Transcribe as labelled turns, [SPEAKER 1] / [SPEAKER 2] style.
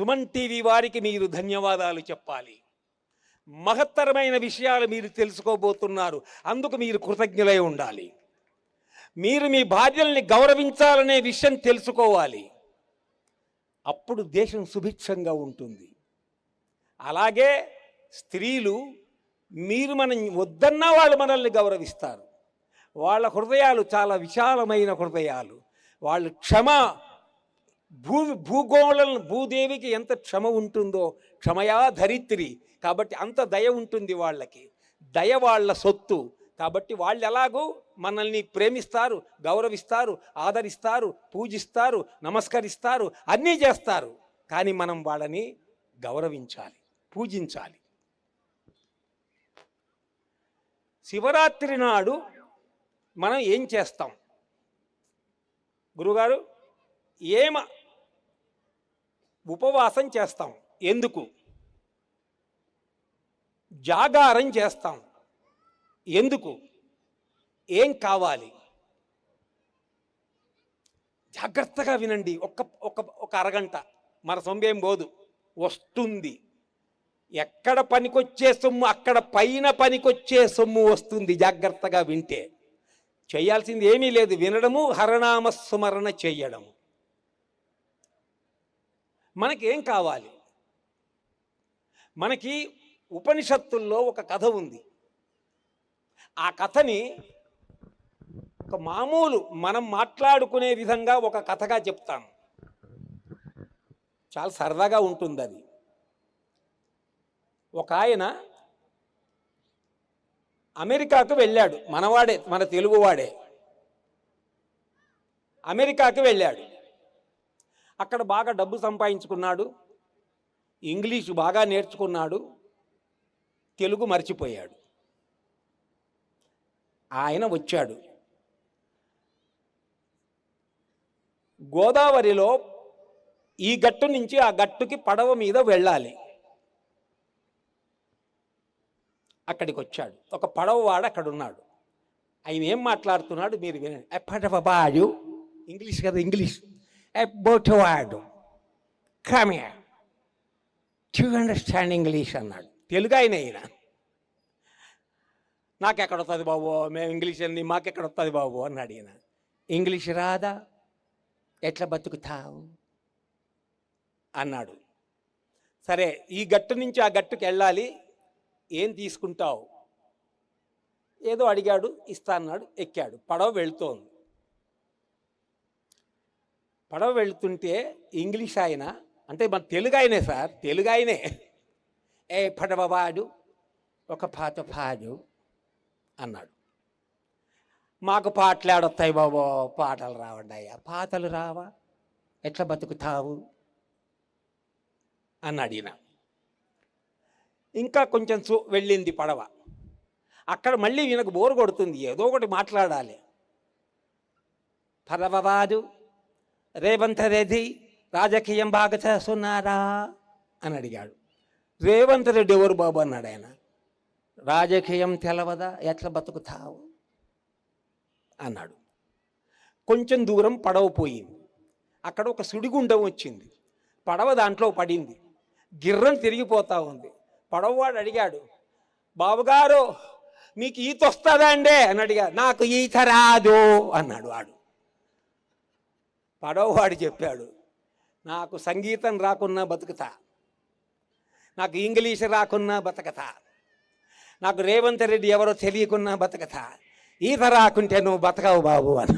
[SPEAKER 1] Suman TV వారికి మీరు ధన్యవాదాలు చెప్పాలి. మహత్తరమైన విషయాలు మీరు తెలుసుకోబోతున్నారు. అందుకు మీరు కృతజ్ఞులై ఉండాలి. మీరు మీ భార్యల్ని గౌరవించాలనే విషయం తెలుసుకోవాలి. అప్పుడు దేశం సుభిక్షంగా ఉంటుంది. అలాగే స్త్రీలు, మీరు మనం వద్దన్నా వాళ్ళు మనల్ని గౌరవిస్తారు. వాళ్ళ హృదయాలు చాలా విశాలమైన హృదయాలు. వాళ్ళు భూదేవికి ఎంత క్షమ ఉంటుందో, క్షమయా ధరిత్రి, కాబట్టి అంత దయ ఉంటుంది వాళ్ళకి. దయ వాళ్ళ సొత్తు. కాబట్టి వాళ్ళు ఎలాగూ మనల్ని ప్రేమిస్తారు, గౌరవిస్తారు, ఆదరిస్తారు, పూజిస్తారు, నమస్కరిస్తారు, అన్నీ చేస్తారు. కానీ మనం వాళ్ళని గౌరవించాలి, పూజించాలి. శివరాత్రి నాడు మనం ఏం చేస్తాం గురుగారు? ఉపవాసం చేస్తాం. ఎందుకు? జాగారం చేస్తాం. ఎందుకు? ఏం కావాలి? జాగ్రత్తగా వినండి. ఒక అరగంట మన సొంబేం పోదు, వస్తుంది. ఎక్కడ పనికొచ్చే సొమ్ము అక్కడ పైన పనికొచ్చే సొమ్ము వస్తుంది. జాగ్రత్తగా వింటే చేయాల్సింది ఏమీ లేదు, వినడము, హరనామ స్మరణ చేయడము. మనకేం కావాలి? మనకి ఉపనిషత్తుల్లో ఒక కథ ఉంది. ఆ కథని ఒక మామూలు మనం మాట్లాడుకునే విధంగా ఒక కథగా చెప్తాను. చాలా సరదాగా ఉంటుంది అది. ఒక ఆయన అమెరికాకు వెళ్ళాడు. మనవాడే, మన తెలుగువాడే. అమెరికాకు వెళ్ళాడు. అక్కడ బాగా డబ్బు సంపాదించుకున్నాడు, ఇంగ్లీషు బాగా నేర్చుకున్నాడు, తెలుగు మర్చిపోయాడు. ఆయన వచ్చాడు. గోదావరిలో ఈ గట్టు నుంచి ఆ గట్టుకి పడవ మీద వెళ్ళాలి. అక్కడికి వచ్చాడు. ఒక పడవవాడు అక్కడ ఉన్నాడు. ఆయన ఏం మాట్లాడుతున్నాడు మీరు వినండి. పడవవాడు, ఇంగ్లీష్ కదా, ఇంగ్లీష్. బోటువాడు, come here, do you understand English అన్నాడు. తెలుగు ఆయన. నాకెక్కడ వస్తుంది బాబు, మేము ఇంగ్లీష్ అన్ని మాకెక్కడ వస్తుంది బాబు అన్నాడు ఈయన. ఇంగ్లీష్ రాదా, ఎట్లా బతుకుతావు అన్నాడు. సరే, ఈ గట్టు నుంచి ఆ గట్టుకు వెళ్ళాలి, ఏం తీసుకుంటావు? ఏదో అడిగాడు, ఇస్తా అన్నాడు. ఎక్కాడు. పడవ వెళుతోంది. పడవ వెళుతుంటే ఇంగ్లీష్ ఆయన, అంటే మన తెలుగు ఆయనే సార్, తెలుగు ఆయనే. పడవవాడు ఒక పాత పాడు అన్నాడు. మాకు పాటలు ఆడొస్తాయి బాబో, పాటలు రావండి అయ్యా. పాటలు రావా, ఎట్లా బతుకుతావు అన్నాడు ఈయన. ఇంకా కొంచెం వెళ్ళింది పడవ. అక్కడ మళ్ళీ ఈయనకు బోరు కొడుతుంది, ఏదో ఒకటి మాట్లాడాలి. పడవవాడు రేవంత్ రెడ్డి రాజకీయం బాగా చేస్తున్నారా అని అడిగాడు. రేవంత్ రెడ్డి ఎవరు బాబు అన్నాడు ఆయన. రాజకీయం తెలవదా, ఎట్లా బతుకుతావు అన్నాడు. కొంచెం దూరం పడవ పోయింది. అక్కడ ఒక సుడిగుండం వచ్చింది. పడవ దాంట్లో పడింది. గిర్రం తిరిగిపోతూ ఉంది. పడవవాడు అడిగాడు, బాబుగారు మీకు ఈత వస్తుందా అండి అని అడిగాడు. నాకు ఈత రాదు అన్నాడు వాడు. పడవవాడు చెప్పాడు, నాకు సంగీతం రాకున్నా బతుకుతా, నాకు ఇంగ్లీష్ రాకున్నా బతకతా, నాకు రేవంత్ రెడ్డి ఎవరో తెలియకున్నా బతకతా, ఈత రాకుంటే నువ్వు బతకవు బాబు అని.